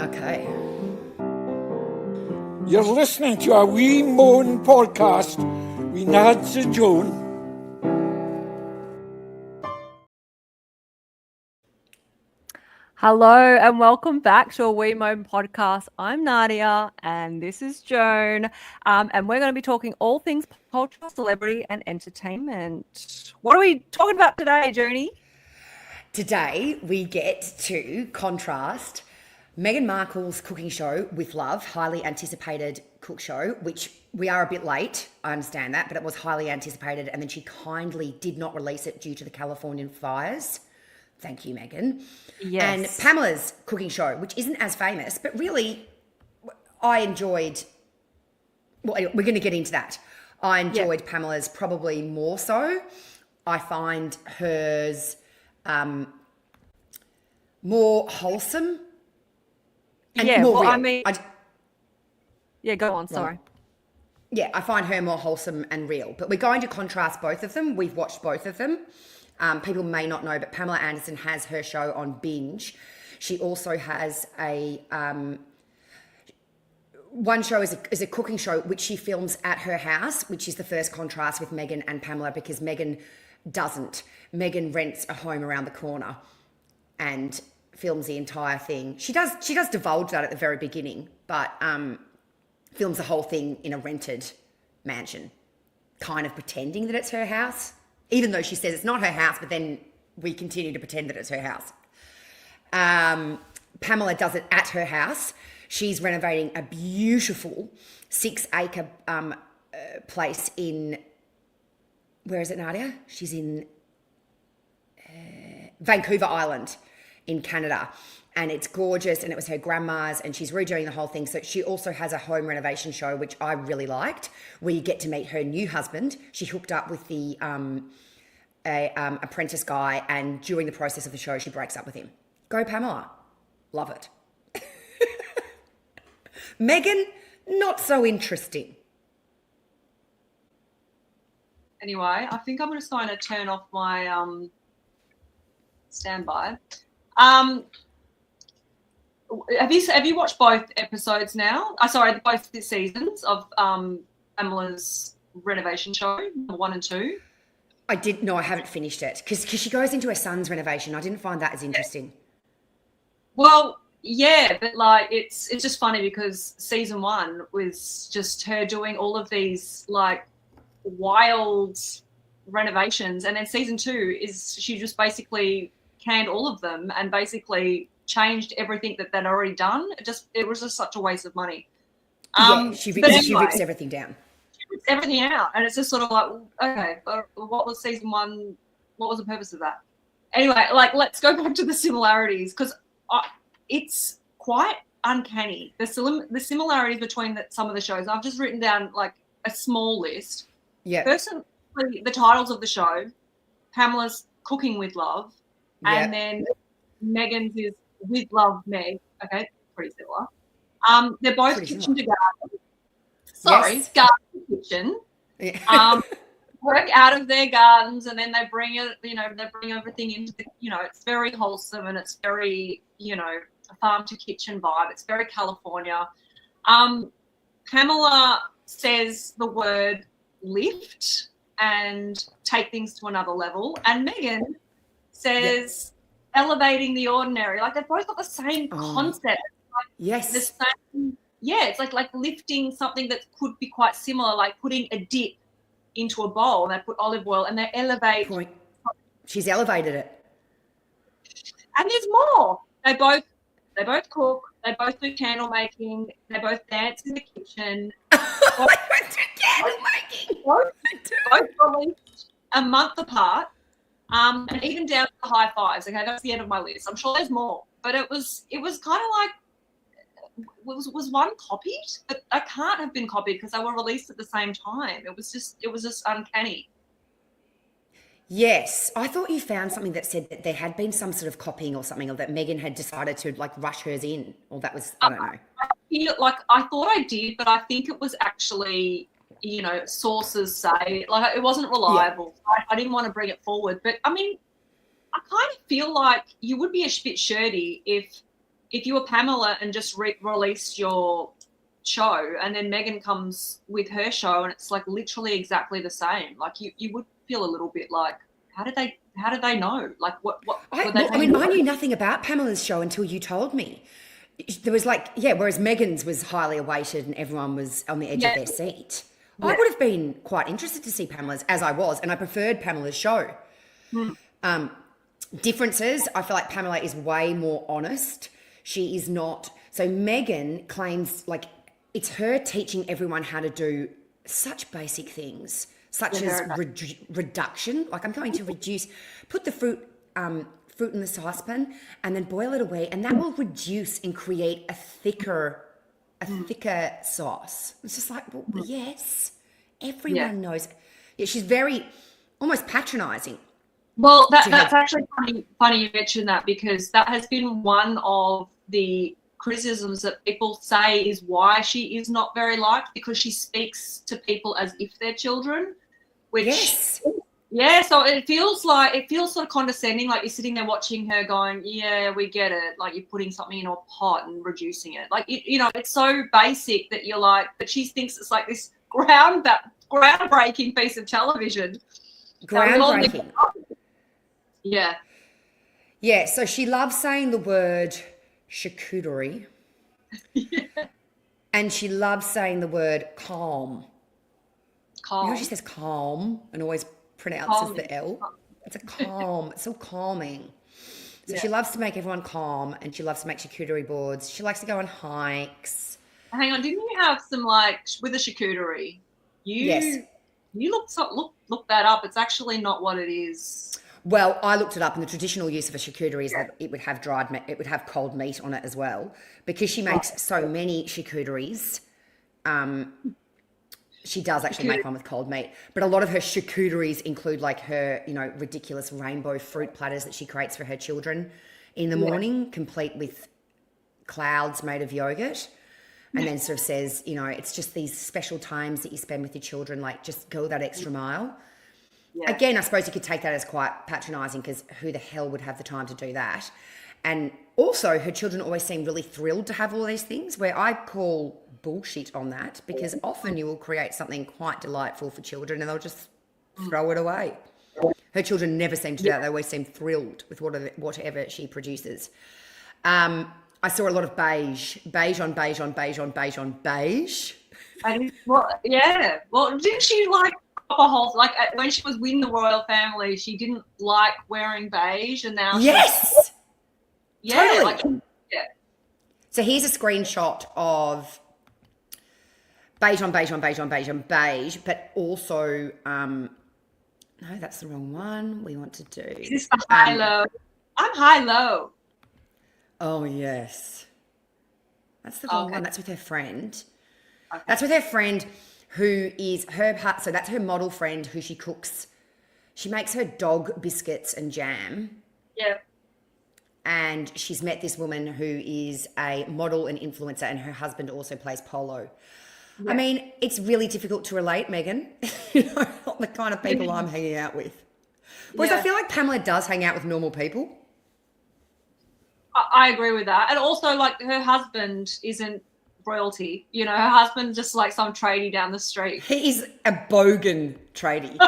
Okay. You're listening to a wee moan podcast with Nads and Joan. Hello and welcome back to a Wee Moan podcast. I'm Nadia and this is Joan, and we're going to be talking all things culture, celebrity and entertainment. What are we talking about today, Joanie? Today we get to contrast Meghan Markle's cooking show with Love, highly anticipated cook show, which we are a bit late, I understand that, but it was highly anticipated, and then she kindly did not release it due to the Californian fires. Thank you, Meghan. Yes. And Pamela's cooking show, which isn't as famous, but really I enjoyed, well, anyway, we're going to get into that. I enjoyed Pamela's probably more so. I find hers more wholesome. And more real. Go on, sorry. Yeah, I find her more wholesome and real. But we're going to contrast both of them. We've watched both of them. People may not know, but Pamela Anderson has her show on Binge. She also has a one show is a cooking show which she films at her house, which is the first contrast with Meghan and Pamela, because Meghan doesn't. Meghan rents a home around the corner and films the entire thing. She does divulge that at the very beginning, but films the whole thing in a rented mansion, kind of pretending that it's her house, even though she says it's not her house, but then we continue to pretend that it's her house. Pamela does it at her house. She's renovating a beautiful 6-acre place in, where is it, Nadia? She's in Vancouver Island in Canada, and it's gorgeous, and it was her grandma's, and she's redoing the whole thing. So she also has a home renovation show, which I really liked, where you get to meet her new husband. She hooked up with the apprentice guy, and during the process of the show, she breaks up with him. Go Pamela. Love it. Meghan, not so interesting. Anyway, I think I'm just going to turn off my standby. Have you watched both episodes now? Both the seasons of Pamela's renovation show, 1 and 2? I did. No, I haven't finished it because she goes into her son's renovation. I didn't find that as interesting. Well, yeah, but like it's just funny because season 1 was just her doing all of these like wild renovations, and then season 2 is she just basically canned all of them and basically changed everything that they'd already done. It was just such a waste of money. She rips everything down. She rips everything out, and it's just sort of like, okay, but what was season 1? What was the purpose of that? Anyway, like let's go back to the similarities, because it's quite uncanny. The similarities between some of the shows. I've just written down like a small list. Yeah. Personally, the titles of the show: Pamela's Cooking with Love, and then Meghan's is With Love Meg. Okay, pretty similar. They're both pretty kitchen similar. To garden. Garden to kitchen. Yeah. Work out of their gardens, and then they bring it. They bring everything into the. It's very wholesome, and it's very a farm to kitchen vibe. It's very California. Pamela says the word lift and take things to another level, and Meghan says elevating the ordinary. Like they've both got the same concept. Like yes. The same. Yeah, it's like lifting something that could be quite similar, like putting a dip into a bowl, and they put olive oil and they elevate. She's elevated it. And there's more. They both cook. They both do candle making. They both dance in the kitchen. Both released a month apart, and even down to the high fives. Okay, that's the end of my list. I'm sure there's more, but it was kind of like was one copied? But I can't have been copied because they were released at the same time. It was just uncanny. Yes, I thought you found something that said that there had been some sort of copying or something, or that Meghan had decided to like rush hers in, or that was I don't know. I thought I did, but I think it was actually sources say like it wasn't reliable. Yeah. I didn't want to bring it forward, but I mean, I kind of feel like you would be a bit shirty if if you were Pamela and just released your show and then Meghan comes with her show and it's like literally exactly the same, like you would feel a little bit like, how did they know? Like what I knew nothing about Pamela's show until you told me. There was whereas Meghan's was highly awaited and everyone was on the edge of their seat. I would have been quite interested to see Pamela's, as I was, and I preferred Pamela's show. Differences, I feel like Pamela is way more honest. She is not. So Meghan claims like it's her teaching everyone how to do such basic things, such as reduction. Like, I'm going to put the fruit in the saucepan and then boil it away, and that will reduce and create a thicker sauce. It's just like, well, yes, everyone knows. Yeah, she's very almost patronizing. Well, that's actually funny you mentioned that, because that has been one of the criticisms that people say is why she is not very liked, because she speaks to people as if they're children, which so it feels sort of condescending, like you're sitting there watching her going, yeah, we get it, like you're putting something in a pot and reducing it, like it's so basic that you're like, but she thinks it's like this groundbreaking piece of television. Groundbreaking. Yeah, so she loves saying the word charcuterie. And she loves saying the word calm. She says calm and always pronounces the L. It's a calm. It's so calming. So she loves to make everyone calm, and she loves to make charcuterie boards. She likes to go on hikes. Hang on, didn't you have some with the charcuterie? You look that up. It's actually not what it is. Well, I looked it up, and the traditional use of a charcuterie is that it would have it would have cold meat on it as well, because she makes so many charcuteries. She does actually make one with cold meat, but a lot of her charcuteries include like her, ridiculous rainbow fruit platters that she creates for her children in the morning, complete with clouds made of yogurt. And then sort of says, it's just these special times that you spend with your children, like just go that extra mile. Yeah. Again, I suppose you could take that as quite patronising, because who the hell would have the time to do that? And also, her children always seem really thrilled to have all these things, where I call bullshit on that, because often you will create something quite delightful for children and they'll just throw it away. Her children never seem to do that. They always seem thrilled with whatever she produces. I saw a lot of beige on beige on beige on beige on beige. Well, didn't she like a whole, like when she was with the royal family, she didn't like wearing beige, and now totally. So here's a screenshot of beige on beige on beige on beige on beige, but also no, that's the wrong one. We want to do. Is this the high-low? I'm high-low. Oh, yes. That's the wrong one. That's with her friend. Okay. That's with her friend who is so that's her model friend who she cooks. She makes her dog biscuits and jam. Yeah. And she's met this woman who is a model and influencer, and her husband also plays polo. Yeah. I mean, it's really difficult to relate, Meghan. Not the kind of people I'm hanging out with. Whereas I feel like Pamela does hang out with normal people. I agree with that. And also, like, her husband isn't royalty. Her husband's just like some tradie down the street. He's a bogan tradie.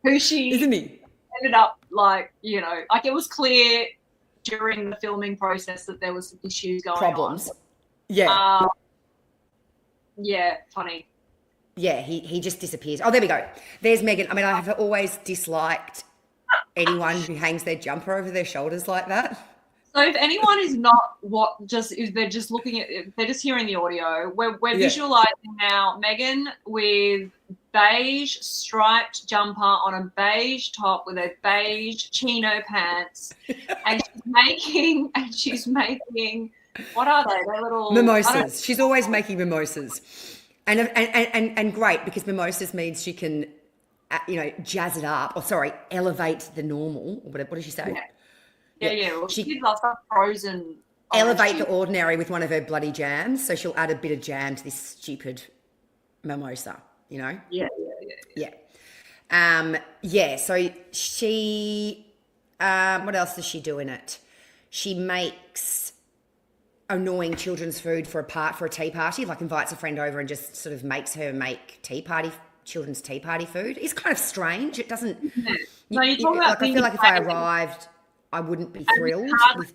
Who she isn't he? Ended up like it was clear during the filming process that there was some issues going Problems. on. Yeah. Funny. Yeah, he just disappears. Oh, there we go. There's Meghan. I mean, I have always disliked anyone who hangs their jumper over their shoulders like that. So if anyone is not they're just looking at it, they're just hearing the audio. We're visualizing now Meghan with beige striped jumper on a beige top with a beige chino pants, and she's making what are they? They're little mimosas. She's always making mimosas, and great, because mimosas means she can, jazz it up. Elevate the normal. What did she say? Yeah. Well, she did love some frozen. Elevate the ordinary with one of her bloody jams. So she'll add a bit of jam to this stupid mimosa, Yeah. So she, what else does she do in it? she makes annoying children's food for a tea party, like invites a friend over and just sort of makes her make children's tea party food. It's kind of strange. It doesn't. No, you're talking about I feel like if I arrived, I wouldn't be thrilled. For a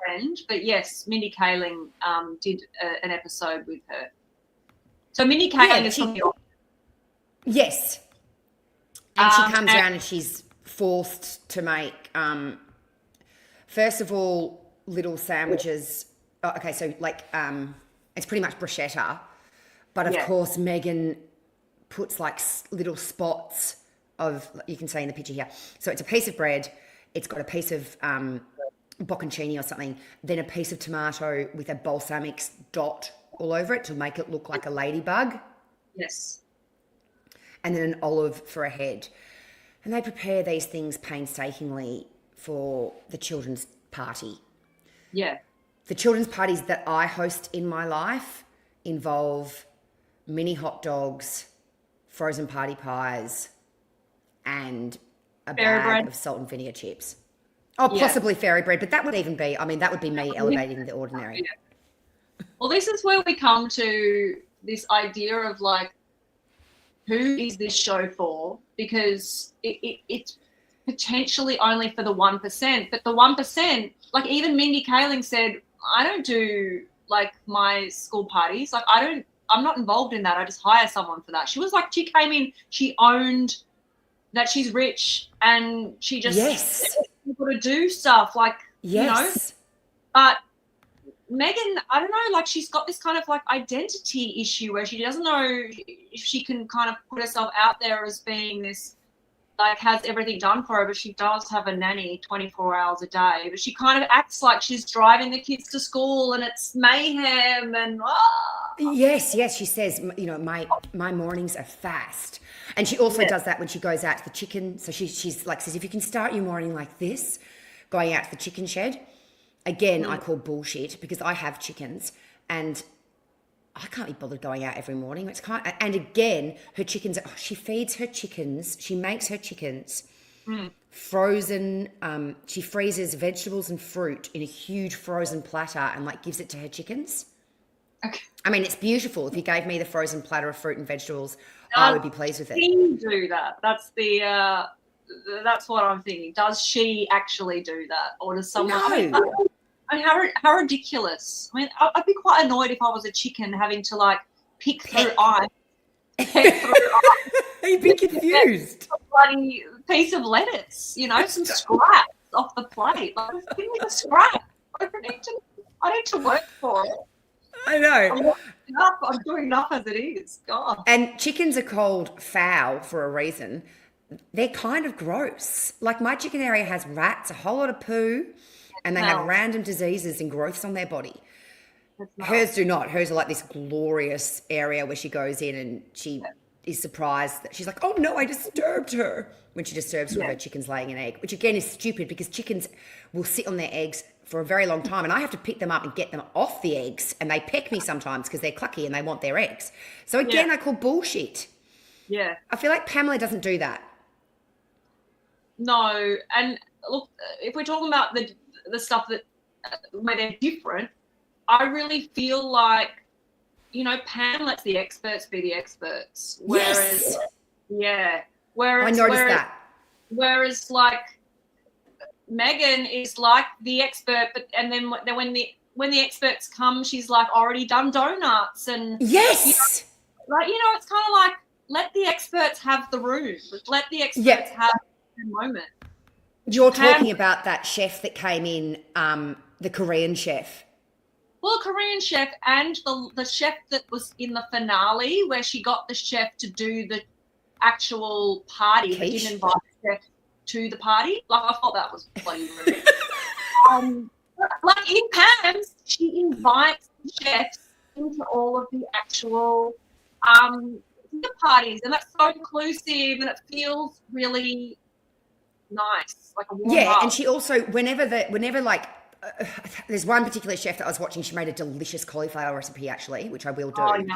friend, but yes, Mindy Kaling did an episode with her. So Mindy Kaling is from the office. Yes. And she comes around and she's forced to make, first of all, little sandwiches. Oh, okay, so like it's pretty much bruschetta, but of course Meghan puts like little spots of, you can see in the picture here. So it's a piece of bread. It's got a piece of bocconcini or something, then a piece of tomato with a balsamic dot all over it to make it look like a ladybug. Yes. And then an olive for a head. And they prepare these things painstakingly for the children's party. Yeah. The children's parties that I host in my life involve mini hot dogs, frozen party pies, and a bag of salt and vinegar chips. Oh, possibly fairy bread, but that would be me elevating the ordinary. Yeah. Well, this is where we come to this idea of like, who is this show for? Because it's potentially only for the 1%, but the 1%, like even Mindy Kaling said, I don't do like my school parties. Like I'm not involved in that. I just hire someone for that. She was like, she came in, she owned that she's rich and she just able to do stuff like, you know, but Meghan, I don't know, like she's got this kind of like identity issue where she doesn't know if she can kind of put herself out there as being this, like has everything done for her, but she does have a nanny 24 hours a day. But she kind of acts like she's driving the kids to school and it's mayhem and Yes, she says, you know, my mornings are fast. And she also does that when she goes out to the chicken. So she's like says, if you can start your morning like this, going out to the chicken shed. Again, I call bullshit because I have chickens and I can't be bothered going out every morning. And again, her chickens, she feeds her chickens. She makes her chickens frozen. She freezes vegetables and fruit in a huge frozen platter and like gives it to her chickens. Okay. I mean, it's beautiful. If you gave me the frozen platter of fruit and vegetables, I would be pleased with it. She do that. That's what I'm thinking. Does she actually do that, or does someone? No. I mean, how ridiculous! I mean, I'd be quite annoyed if I was a chicken having to like pick through ice. You'd be confused. A bloody piece of lettuce, you know, some scraps off the plate. Like, give me the scrap. I need to work for it. I know. I'm doing enough as it is. God. And chickens are called fowl for a reason. They're kind of gross. Like my chicken area has rats, a whole lot of poo, and they have random diseases and growths on their body. Hers do not. Hers are like this glorious area where she goes in and she is surprised that she's like, oh no, I disturbed her. When she disturbs one of her chickens laying an egg, which again is stupid because chickens will sit on their eggs for a very long time and I have to pick them up and get them off the eggs and they peck me sometimes because they're clucky and they want their eggs. So again, I call bullshit. Yeah. I feel like Pamela doesn't do that. No. And look, if we're talking about the stuff that where they're different, I really feel like, you know, Pam lets the experts be the experts. Whereas, Whereas, I noticed that. Whereas, like, Meghan is like the expert, but and then when the experts come, she's like already done donuts and yes, it's kind of like let the experts have the room, let the experts have the moment. You're talking about that chef that came in, the Korean chef. Well, a Korean chef and the chef that was in the finale where she got the chef to do the actual party, but didn't invite the chef to the party. Like, I thought that was bloody rude. Like in Pam's, she invites the chefs into all of the actual dinner parties, and that's so inclusive, and it feels really nice, like a warm up. And she also whenever there's one particular chef that I was watching. She made a delicious cauliflower recipe actually, which I will do. Oh, no.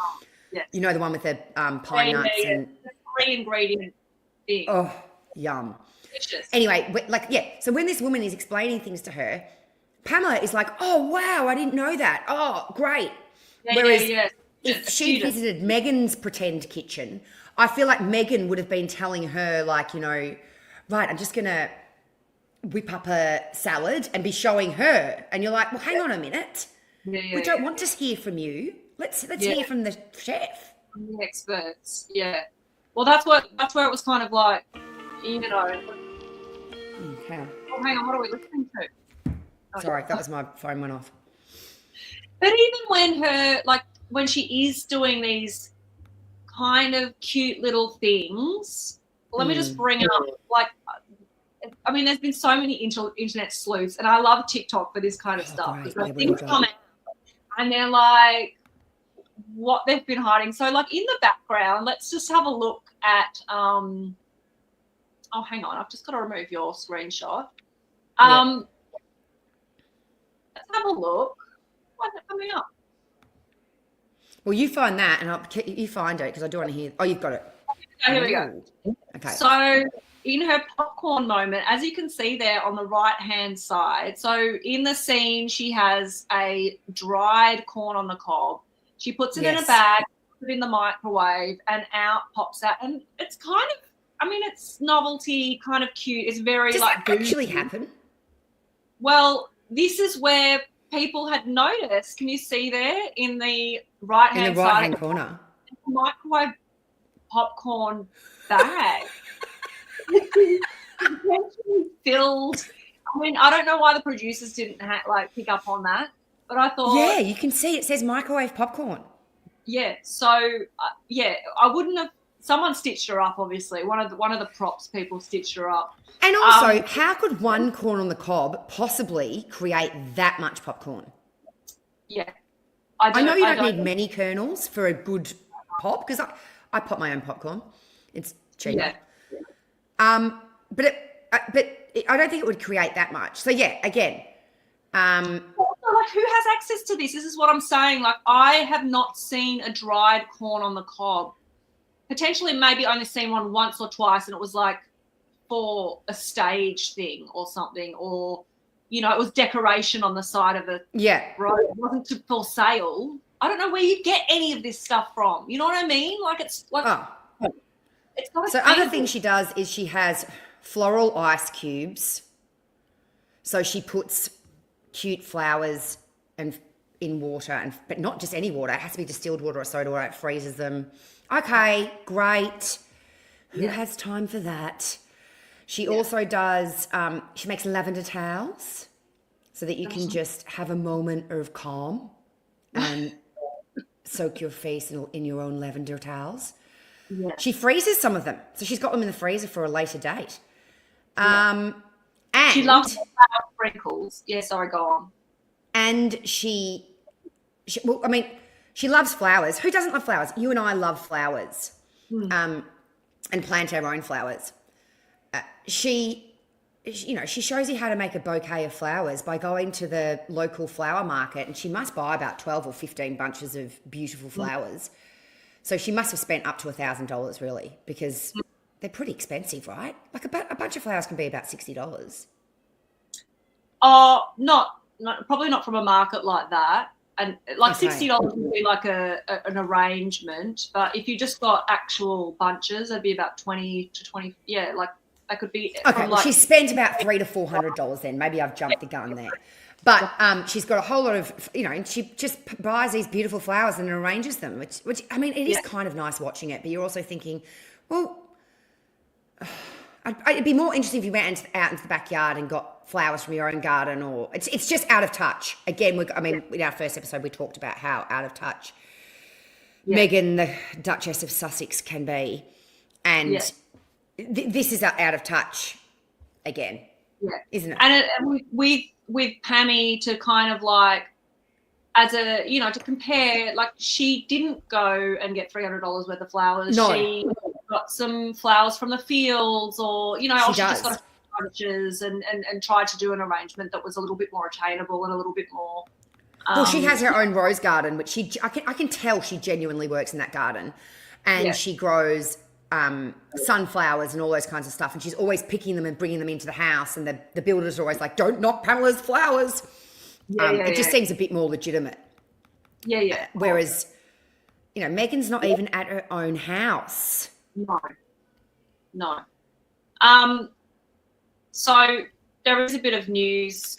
Yes. You know the one with the pine nuts and the 3-ingredient thing. Oh, yum. Delicious. Anyway, so when this woman is explaining things to her, Pamela is like, oh, wow, I didn't know that. Oh, great. Yeah, Whereas yeah. if she visited Meghan's pretend kitchen, I feel like Meghan would have been telling her, like, you know, right, I'm just going to whip up a salad and be showing her. And you're like, well, hang on a minute. We don't want to hear from you. Let's hear from the chef. The experts, yeah. Well, that's where it was kind of like, you know. Okay. Oh, hang on, what are we listening to? Oh, sorry, that was my phone went off. But even when she is doing these kind of cute little things, let me just bring up, like, I mean, there's been so many internet sleuths, and I love TikTok for this kind of stuff because things come out and they're like, what they've been hiding. So, like, in the background, let's just have a look at. Oh, hang on, I've just got to remove your screenshot. Let's have a look. Why is it coming up? Well, you find that, and you find it because I do want to hear. Oh, you've got it. Oh, here we go. Okay. So, in her popcorn moment, as you can see there on the right-hand side, so in the scene, she has a dried corn on the cob. She puts it in a bag, puts it in the microwave, and out pops out. And it's kind of, I mean, it's novelty, kind of cute. It's very Does like. that actually happen? Well, this is where people had noticed. Can you see there in the right-hand In the right-hand corner? The microwave popcorn bag. Potentially filled. I mean, I don't know why the producers didn't pick up on that, but I thought, yeah, you can see it says microwave popcorn. Yeah, so I wouldn't have. Someone stitched her up. Obviously, one of the props people stitched her up. And also, how could one corn on the cob possibly create that much popcorn? Yeah, I know you don't need many kernels for a good pop because I pop my own popcorn. It's cheap. Yeah. But I don't think it would create that much. So yeah, again, also, like, who has access to this? This is what I'm saying. Like, I have not seen a dried corn on the cob. Potentially, maybe only seen one once or twice, and it was like for a stage thing or something, or you know, it was decoration on the side of the road. It wasn't for sale. I don't know where you get any of this stuff from. You know what I mean? Like, it's like. It's not so other thing she does is she has floral ice cubes. So she puts cute flowers in water, but not just any water. It has to be distilled water or soda water. It freezes them. Okay, great. Who has time for that? She also does, she makes lavender towels so that you can just have a moment of calm and soak your face in your own lavender towels. Yeah. She freezes some of them. So she's got them in the freezer for a later date. And she loves flower sprinkles. Yeah, sorry, go on. And she loves flowers. Who doesn't love flowers? You and I love flowers. And plant our own flowers. She shows you how to make a bouquet of flowers by going to the local flower market, and she must buy about 12 or 15 bunches of beautiful flowers. So she must have spent up to $1,000 really, because they're pretty expensive, right? Like a bunch of flowers can be about $60. Oh, probably not from a market like that. And like $60 would be like an arrangement, but if you just got actual bunches, it'd be about 20 to 20. Yeah, like that could be. Okay, well, she spent about $300 to $400 then. Maybe I've jumped the gun there. But she's got a whole lot of, and she just buys these beautiful flowers and arranges them, which I mean, it is kind of nice watching it, but you're also thinking, well, it'd be more interesting if you went out into the backyard and got flowers from your own garden, or it's just out of touch. Again, in our first episode, we talked about how out of touch Meghan, the Duchess of Sussex, can be. And this is out of touch again, isn't it? And with Pammy to kind of like, as a, to compare, like she didn't go and get $300 worth of flowers. No. She got some flowers from the fields, or, or she just got bunches and tried to do an arrangement that was a little bit more attainable and a little bit more. Well, she has her own rose garden, which I can tell she genuinely works in that garden, and she grows sunflowers and all those kinds of stuff, and she's always picking them and bringing them into the house, and the builders are always like, don't knock Pamela's flowers. It just seems a bit more legitimate. Yeah. Whereas, Meghan's not even at her own house. No. So there is a bit of news.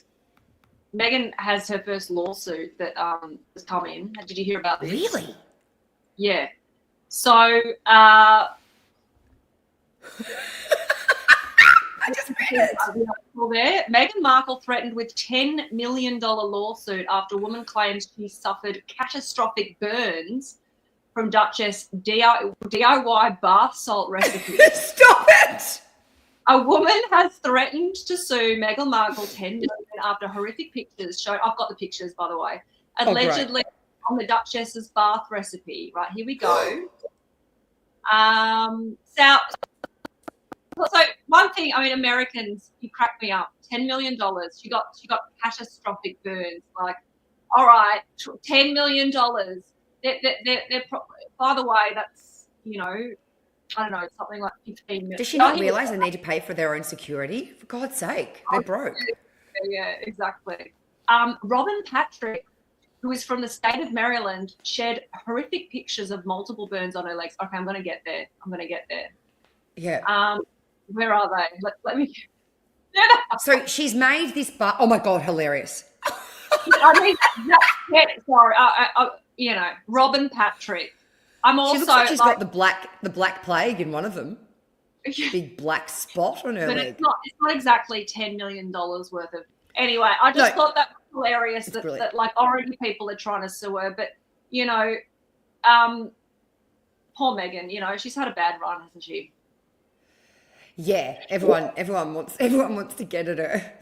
Meghan has her first lawsuit that has come in. Did you hear about this? Really? Yeah. So I just read it. Meghan Markle threatened with $10 million lawsuit after a woman claims she suffered catastrophic burns from Duchess DIY bath salt recipe. Stop it! A woman has threatened to sue Meghan Markle $10 million after horrific pictures show. I've got the pictures, by the way. Allegedly on the Duchess's bath recipe. Right, here we go. So one thing, Americans, you crack me up. $10 million. She got catastrophic burns. Like, all right, $10 million. They're by the way, that's, I don't know, something like 15 minutes. Does she not realise they need to pay for their own security? For God's sake, they're broke. Yeah, exactly. Robin Patrick, who is from the state of Maryland, shared horrific pictures of multiple burns on her legs. Okay, I'm going to get there. Yeah. Where are they? Let me. So she's made this bar. Oh my God, hilarious. Sorry. Robin Patrick. I'm also. She looks like she's got the black plague in one of them. Big black spot on her leg. It's not exactly $10 million worth of. Anyway, I just thought that was hilarious that already people are trying to sue her, but poor Meghan. She's had a bad run, hasn't she? Yeah, everyone wants to get at her,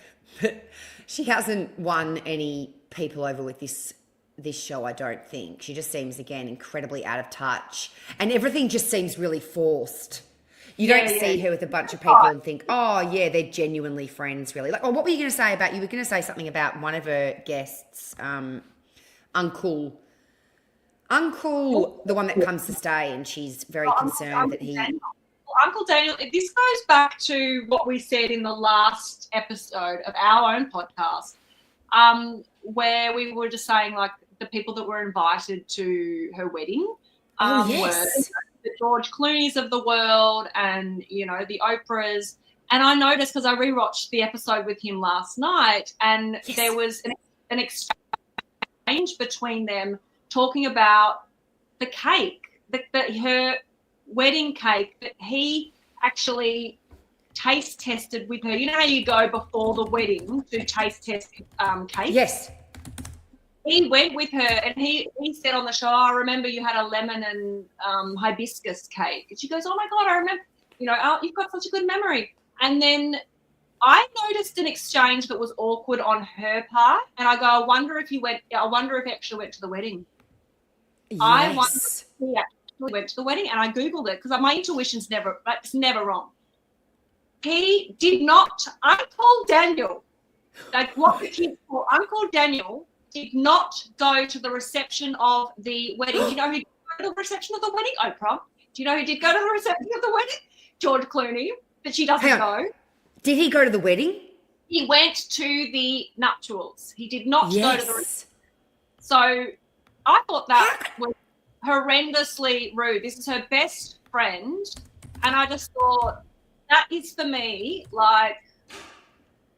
but she hasn't won any people over with this show, I don't think. She just seems, again, incredibly out of touch, and everything just seems really forced. You don't see her with a bunch of people and think, oh, yeah, they're genuinely friends, really. Like, what were you going to say about, you were going to say something about one of her guests, Uncle, the one that comes to stay, and she's very concerned that he... Uncle Daniel, this goes back to what we said in the last episode of our own podcast, where we were just saying, like, the people that were invited to her wedding were the George Clooney's of the world and, the Oprahs. And I noticed, because I rewatched the episode with him last night, and there was an exchange between them talking about the cake, her wedding cake that he actually taste tested with her. You know how you go before the wedding to taste test cake? Yes. He went with her and he said on the show, I remember you had a lemon and hibiscus cake. And she goes, oh my God, I remember, you've got such a good memory. And then I noticed an exchange that was awkward on her part. And I go, I wonder if he actually went to the wedding. Yes. I wonder if he actually went to the wedding. And I Googled it because my intuition's never wrong. He did not, Uncle Daniel, like what the kids call Uncle Daniel, did not go to the reception of the wedding. Do you know who did go to the reception of the wedding? Oprah. Do you know who did go to the reception of the wedding? George Clooney. But she doesn't go. Did he go to the wedding? He went to the nuptials. He did not go to the reception. So I thought that was horrendously rude. This is her best friend. And I just thought, that is for me, like,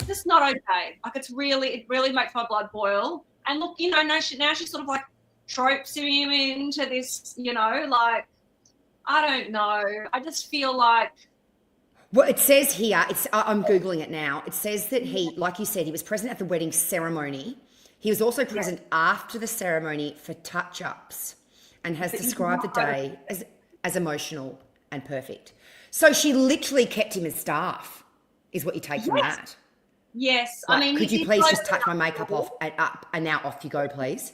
just not okay. Like, it really makes my blood boil. And look, now she's sort of like tropesing him into this, like, I don't know. I just feel like. Well, it says here, I'm Googling it now. It says that he, like you said, he was present at the wedding ceremony. He was also present after the ceremony for touch-ups and has described the day as emotional and perfect. So she literally kept him as staff, is what you take from that. Yes. Like, could you please just touch my makeup off and up, and now off you go, please?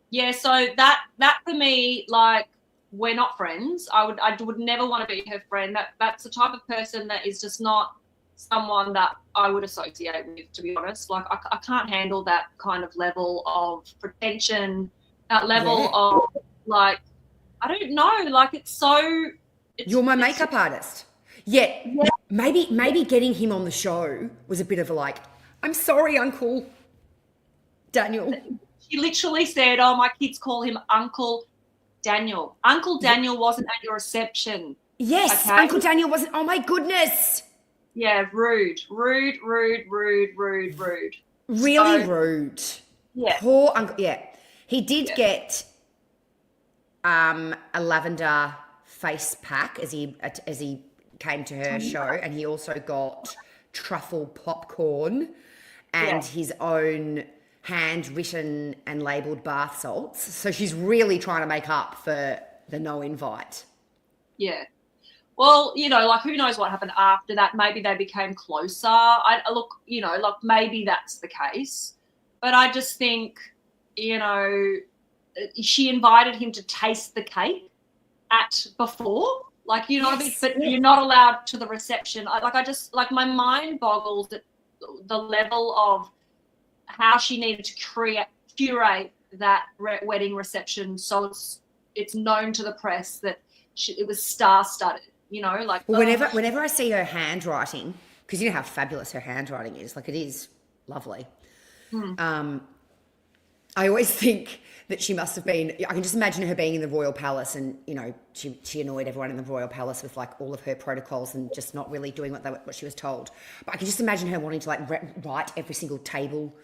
Yeah, so that for me, like, we're not friends. I would never want to be her friend. That's the type of person that is just not someone that I would associate with, to be honest. Like, I can't handle that kind of level of pretension, that level of, like, I don't know, like, you're my makeup artist. Yeah, maybe getting him on the show was a bit of a like, I'm sorry, Uncle. Daniel. She literally said, "Oh, my kids call him Uncle Daniel. Uncle Daniel wasn't at your reception." Yes, okay? Uncle Daniel wasn't. Oh my goodness. Yeah, rude. Really So, rude. Yeah. Poor Uncle. Yeah. He did Yeah. get a lavender face pack as he came to her show, and he also got truffle popcorn and his own handwritten and labelled bath salts. So she's really trying to make up for the no invite. Yeah. Well, like, who knows what happened after that? Maybe they became closer. I look, like, maybe that's the case. But I just think, she invited him to taste the cake before. Like, what I mean? But you're not allowed to the reception. My mind boggles at the level of how she needed to curate that wedding reception so it's known to the press that it was star-studded. Well, whenever I see her handwriting, because you know how fabulous her handwriting is, like, it is lovely. I always think that she must have been, I can just imagine her being in the royal palace and, she annoyed everyone in the royal palace with, like, all of her protocols and just not really doing what she was told. But I can just imagine her wanting to, like, write every single table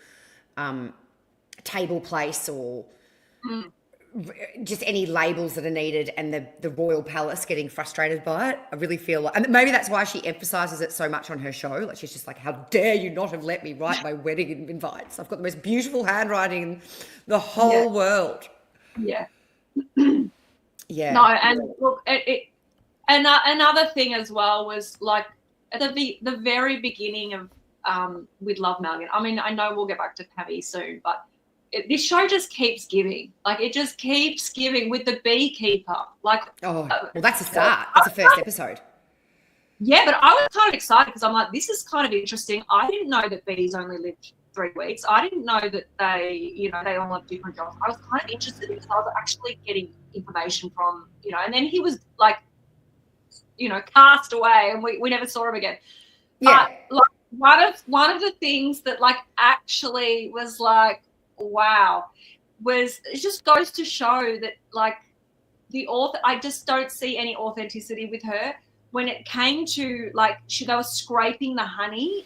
place or just any labels that are needed, and the royal palace getting frustrated by it. I really feel like, and maybe that's why she emphasizes it so much on her show. Like, she's just like, how dare you not have let me write my wedding invites? I've got the most beautiful handwriting in the whole world. Yeah. Yeah. No, and look, another thing as well was, like, at the very beginning of with Love Melgan. I mean, I know we'll get back to Pammy soon, but this show just keeps giving. Like, it just keeps giving with the beekeeper. Like, well, that's a start. That's the first episode. Yeah, but I was kind of excited because I'm like, this is kind of interesting. I didn't know that bees only lived 3 weeks. I didn't know that they all have different jobs. I was kind of interested because I was actually getting information from, and then he was, like, cast away and we never saw him again. Yeah. But, like, one of the things that, like, actually was like, wow, was, it just goes to show that, like, the author, I just don't see any authenticity with her. When it came to, like, they were scraping the honey.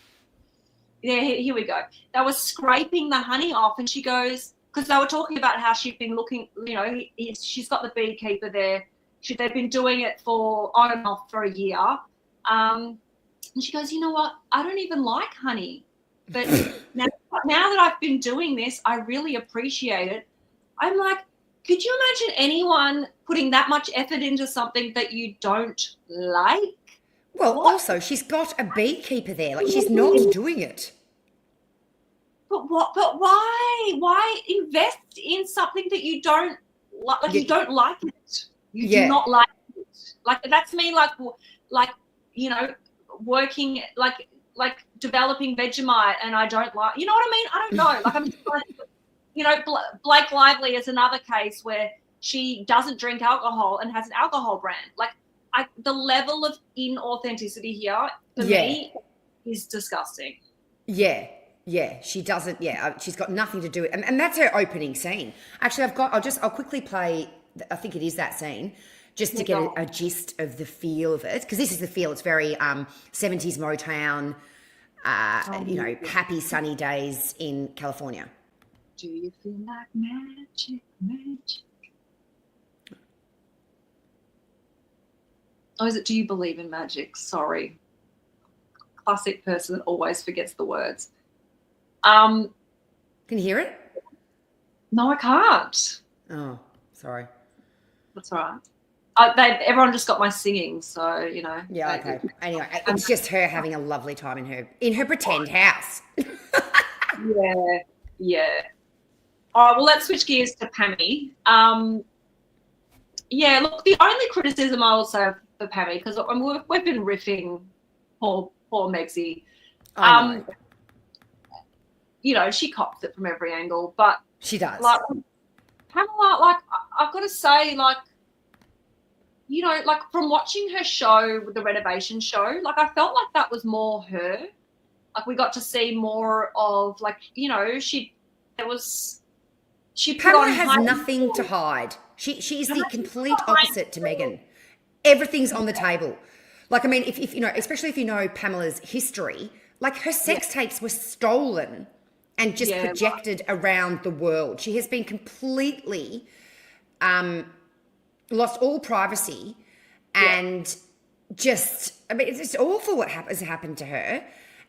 Yeah, here we go. They were scraping the honey off, and she goes, because they were talking about how she'd been looking, she's got the beekeeper there. They've been doing it on and off for a year. And she goes, you know what? I don't even like honey. But now that I've been doing this, I really appreciate it. I'm like, could you imagine anyone putting that much effort into something that you don't like? Well, also, she's got a beekeeper there. Like, she's not doing it. But why? Why invest in something that you don't like? Like, you don't like it. You do not like it. Like, that's me, like, working, like developing Vegemite, and I don't like, you know what I mean? I don't know. Like, I'm just like, Blake Lively is another case where she doesn't drink alcohol and has an alcohol brand. Like, the level of inauthenticity here for me is disgusting. Yeah, she doesn't. Yeah, she's got nothing to do with, and that's her opening scene. Actually, I'll quickly play. I think it is that scene, just to get a gist of the feel of it, because this is the feel. It's very 70s Motown, happy sunny days in California. Do you feel like magic? Oh, is it do you believe in magic? Sorry. Classic person that always forgets the words. Can you hear it? No, I can't. Oh, sorry. That's all right. Everyone just got my singing, so, Yeah, okay. Anyway, it's just her having a lovely time in her pretend house. Yeah. All right, well, let's switch gears to Pammy. Yeah, look, the only criticism I will say for Pammy, because we've been riffing poor Megsy. I know. She cops it from every angle, but she does. Like, Pamela, like, I've got to say, like, like, from watching her show, the renovation show, like, I felt like that was more her. Like, we got to see more of, like, she'd she put Pamela on has high nothing heels. to hide. She is the complete opposite to Meghan. Everything's on the table. Like, I mean, if you know, especially if you know Pamela's history, like her sex tapes were stolen and just projected around the world. She has been completely lost all privacy and just, I mean, it's just awful what has happened to her.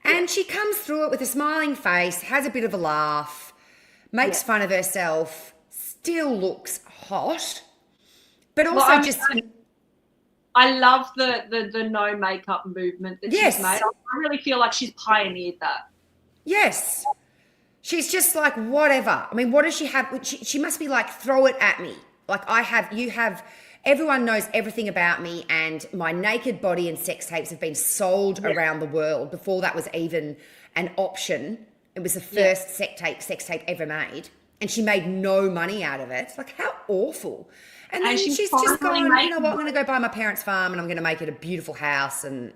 And she comes through it with a smiling face, has a bit of a laugh, makes fun of herself, still looks hot, but also I love the no makeup movement that she's made. I really feel like she's pioneered that. Yes. She's just like, whatever. I mean, what does she have? She must be like, throw it at me. Like you have, everyone knows everything about me, and my naked body and sex tapes have been sold around the world before that was even an option. It was the first sex tape ever made. And she made no money out of it. It's like, how awful. And then she's just gone, you know what, I'm going to go buy my parents' farm and I'm going to make it a beautiful house and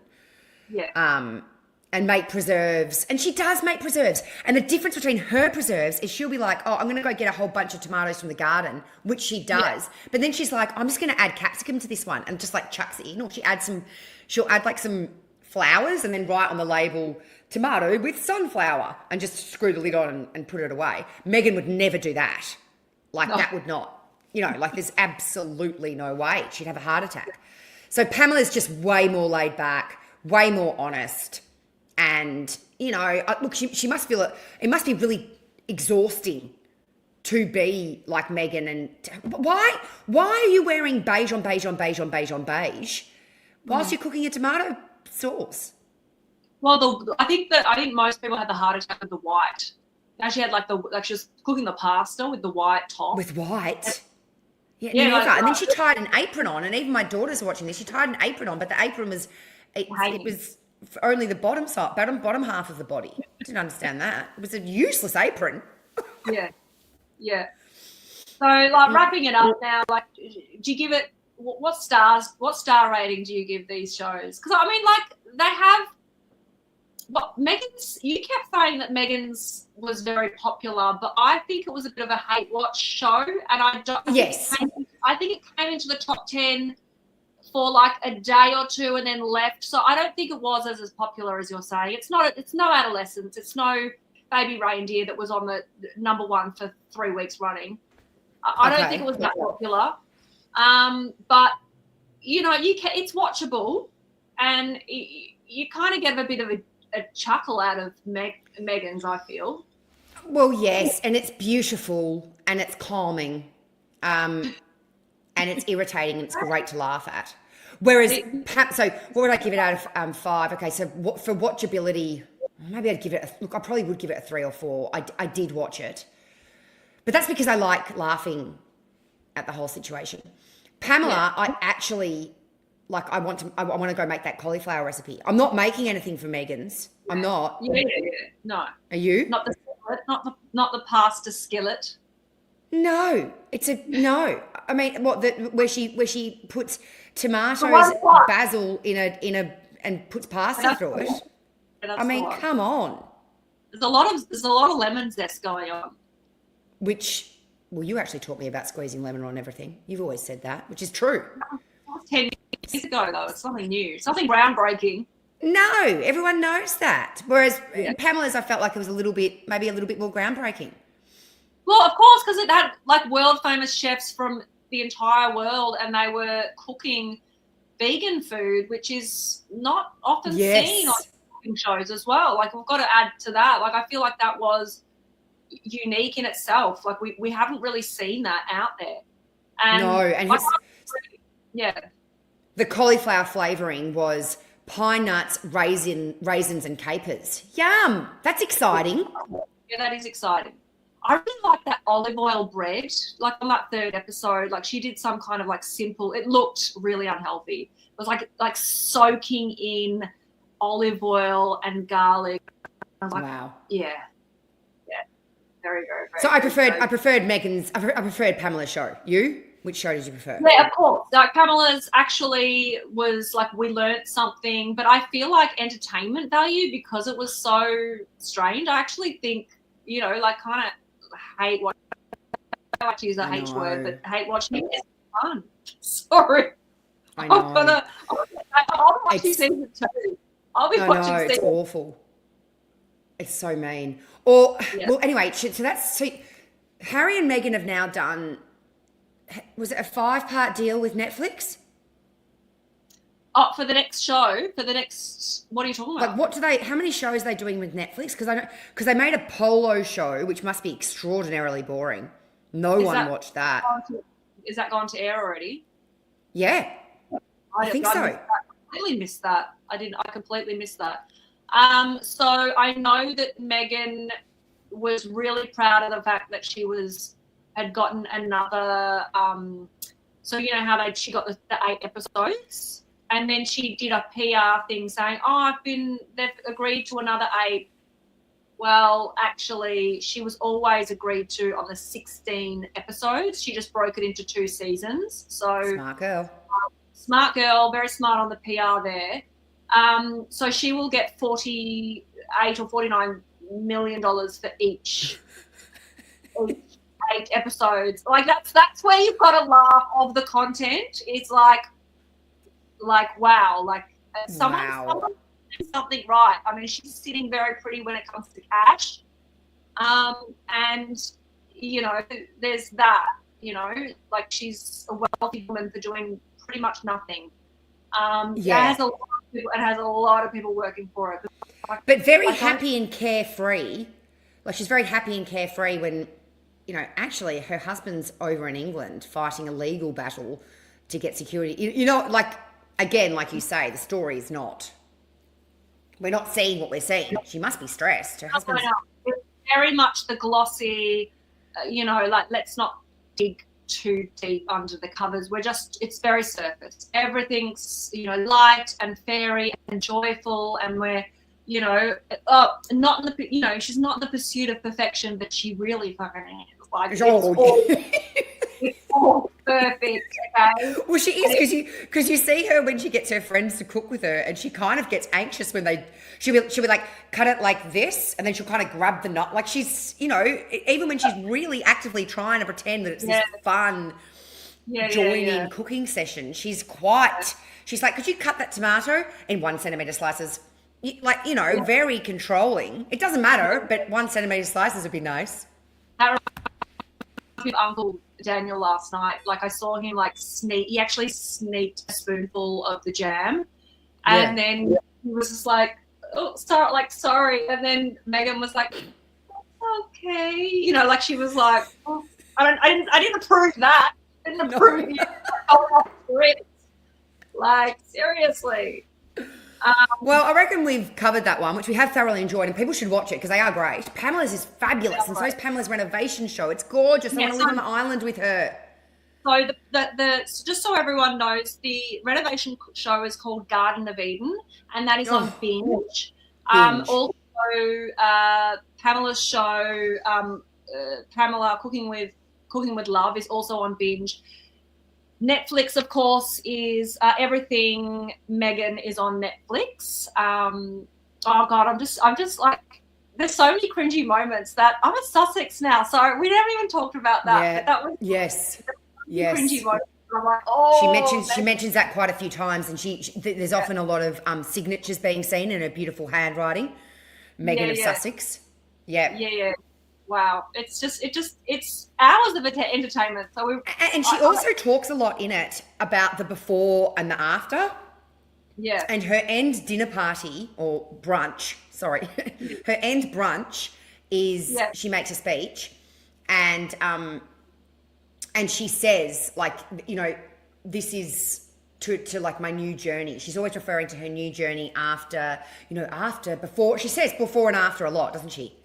make preserves. And she does make preserves. And the difference between her preserves is she'll be like, oh, I'm going to go get a whole bunch of tomatoes from the garden, which she does. But then she's like, I'm just going to add capsicum to this one, and just like chucks it in. Or she'll add like some flowers and then write on the label, tomato with sunflower, and just screw the lid on and put it away. Meghan would never do that. Like that would not, you know, like there's absolutely no way. She'd have a heart attack. So Pamela's just way more laid back, way more honest. And, you know, look, she must feel it must be really exhausting to be like Meghan. And why are you wearing beige on beige on beige on beige on beige whilst you're cooking a tomato sauce? Well, I think most people had the heart attack with the white. Now she had she was cooking the pasta with the white top. With white? Yeah, never. And then she tied an apron on, and even my daughters are watching this. She tied an apron on, but the apron was it was only the bottom half of the body. I didn't understand that. It was a useless apron. Yeah. So, like, wrapping it up now, like, do you give it what star rating do you give these shows? Because I mean, like, they have. Well, Meghan's, you kept saying that Meghan's was very popular, but I think it was a bit of a hate watch show, and I think it came into the top 10 for like a day or two and then left. So I don't think it was as popular as you're saying. It's no Adolescence. It's no Baby Reindeer that was on the number one for 3 weeks running. I don't think it was that popular. But you know, it's watchable, and you kind of get a bit of a chuckle out of Meghan's, I feel. Well, yes, and it's beautiful and it's calming, and it's irritating and it's great to laugh at. Whereas, so what would I give it out of 5? Okay, so for watchability, maybe I'd give it I probably would give it a 3 or 4. I did watch it, but that's because I like laughing at the whole situation. Pamela, I actually. Like, I want to go make that cauliflower recipe. I'm not making anything for Meghan's. I'm not. Yeah. No. Are you? Not the skillet, not the pasta skillet. No, no. I mean, where she puts tomatoes, basil in a and puts pasta through it. I mean, come on. There's a lot of lemon zest going on. Which, well, you actually taught me about squeezing lemon on everything. You've always said that, which is true. 10 years ago, though. It's nothing new. It's nothing groundbreaking. No, everyone knows that. Whereas Pamela's, I felt like it was maybe a little bit more groundbreaking. Well, of course, because it had like world famous chefs from the entire world, and they were cooking vegan food, which is not often seen on cooking shows as well. Like, we've got to add to that. Like, I feel like that was unique in itself. Like, we haven't really seen that out there. And no, and yeah. The cauliflower flavouring was pine nuts, raisins and capers. Yum! That's exciting. Yeah, that is exciting. I really like that olive oil bread. Like, on that 3rd episode, like, she did some kind of like simple, it looked really unhealthy. It was like soaking in olive oil and garlic. I was like, wow. Yeah. Very, very, very. So I preferred Pamela's show. You? Which show did you prefer? Yeah, of course. Like, Pamela's actually was like, we learnt something, but I feel like entertainment value, because it was so strange. I actually think, you know, like, kind of hate watching. I like to use the I H know. word, but hate watching is fun. Sorry. I know. I'll be watching season 2. I'll be watching it's season. awful. It's so mean. Or Yeah. well, anyway, so Harry and Meghan have now done. Was it a 5-part deal with Netflix? Oh, for the next show, what are you talking about? Like, how many shows are they doing with Netflix? Because they made a polo show, which must be extraordinarily boring. No one watched that. Is that gone to air already? Yeah, I think so. I completely missed that. I completely missed that. So I know that Meghan was really proud of the fact that she had gotten another. So you know how she got the 8 episodes. And then she did a PR thing saying, they've agreed to another 8. Well, actually, she was always agreed to on the 16 episodes. She just broke it into 2 seasons. So Smart girl. Smart girl, very smart on the PR there. So she will get $48 or $49 million for each 8 episodes. Like that's where you've got to laugh of the content. It's like wow, like someone's doing something right. I mean, she's sitting very pretty when it comes to cash, and you know, there's that. You know, like she's a wealthy woman for doing pretty much nothing. It has a lot of people working for it. But very happy and carefree. Like she's very happy and carefree when, you know, actually her husband's over in England fighting a legal battle to get security. You know, like, again, like you say, the story is not. We're not seeing what we're seeing. She must be stressed. Her husband's... It's very much the glossy, you know, like let's not dig too deep under the covers. It's very surface. Everything's, you know, light and fairy and joyful, and we're, you know, not in the, you know, she's not in the pursuit of perfection, but she really fucking is. Like it's all perfect. Okay. Well, she is because you see her when she gets her friends to cook with her, and she kind of gets anxious when she'll be like cut it like this, and then she'll kind of grab the nut. Like she's, you know, even when she's really actively trying to pretend that it's this fun joining cooking session, she's like, could you cut that tomato in 1 centimeter slices? Like, you know, very controlling. It doesn't matter, but 1 centimeter slices would be nice. That reminds me of Uncle Daniel last night. Like I saw him he actually sneaked a spoonful of the jam, and then he was just like, oh, sorry. And then Meghan was like, okay, you know, like she was like, oh, I didn't approve that. I didn't approve it. Like seriously. Well, I reckon we've covered that one, which we have thoroughly enjoyed, and people should watch it because they are great. Pamela's is fabulous, and so is Pamela's renovation show. It's gorgeous. I want to live on the island with her. So just so everyone knows, the renovation show is called Garden of Eden, and that is on Binge. Also, Pamela's show, Pamela Cooking with Love, is also on Binge. Netflix, of course, is everything Meghan is on Netflix. Oh God, I'm just like, there's so many cringy moments that I'm a Sussex now. So we haven't even talked about that. Yeah. But that was cringy moments. I'm like, oh. She mentions that quite a few times, and there's often a lot of signatures being seen in her beautiful handwriting. Meghan of Sussex. Yeah. Wow, it's hours of entertainment. So and she also talks a lot in it about the before and the after. Yeah. And her end dinner party or brunch, sorry, her end brunch is she makes a speech, and she says, like, you know, this is to like my new journey. She's always referring to her new journey after, you know, before. She says before and after a lot, doesn't she?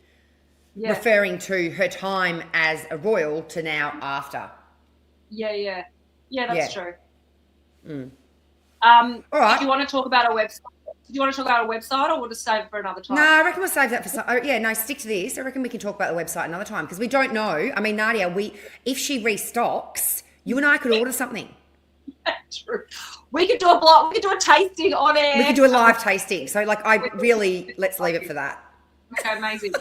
Yeah. Referring to her time as a royal to now after. Yeah, that's true. All right. Do you want to talk about a website? Or we'll just save it for another time? No, I reckon we'll save that for some. Stick to this. I reckon we can talk about the website another time because we don't know. I mean, Nadia, if she restocks, you and I could order something. Yeah, true. We could do a blog. We could do a tasting on it. We could do a live tasting. So, like, let's leave it for that. Okay, amazing.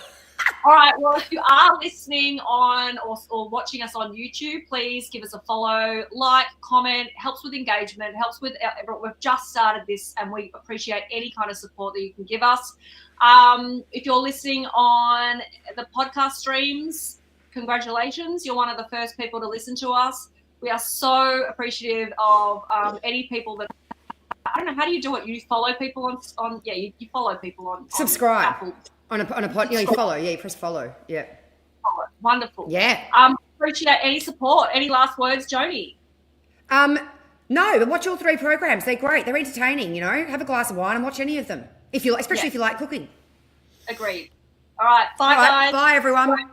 All right. Well, if you are listening on or watching us on YouTube, please give us a follow, like, comment. Helps with engagement. Helps with everyone. We've just started this, and we appreciate any kind of support that you can give us. If you're listening on the podcast streams, congratulations. You're one of the first people to listen to us. We are so appreciative of any people that. I don't know, how do you do it? You follow people on you follow people on subscribe Apple. on a pod. Yeah, you follow. Yeah, you press follow. Yeah. Follow. Wonderful. Yeah. Appreciate any support. Any last words, Joni? No, but watch all 3 programs. They're great. They're entertaining. You know, have a glass of wine and watch any of them. Especially if you like cooking. Agreed. All right. Bye, guys. Bye, everyone. Bye.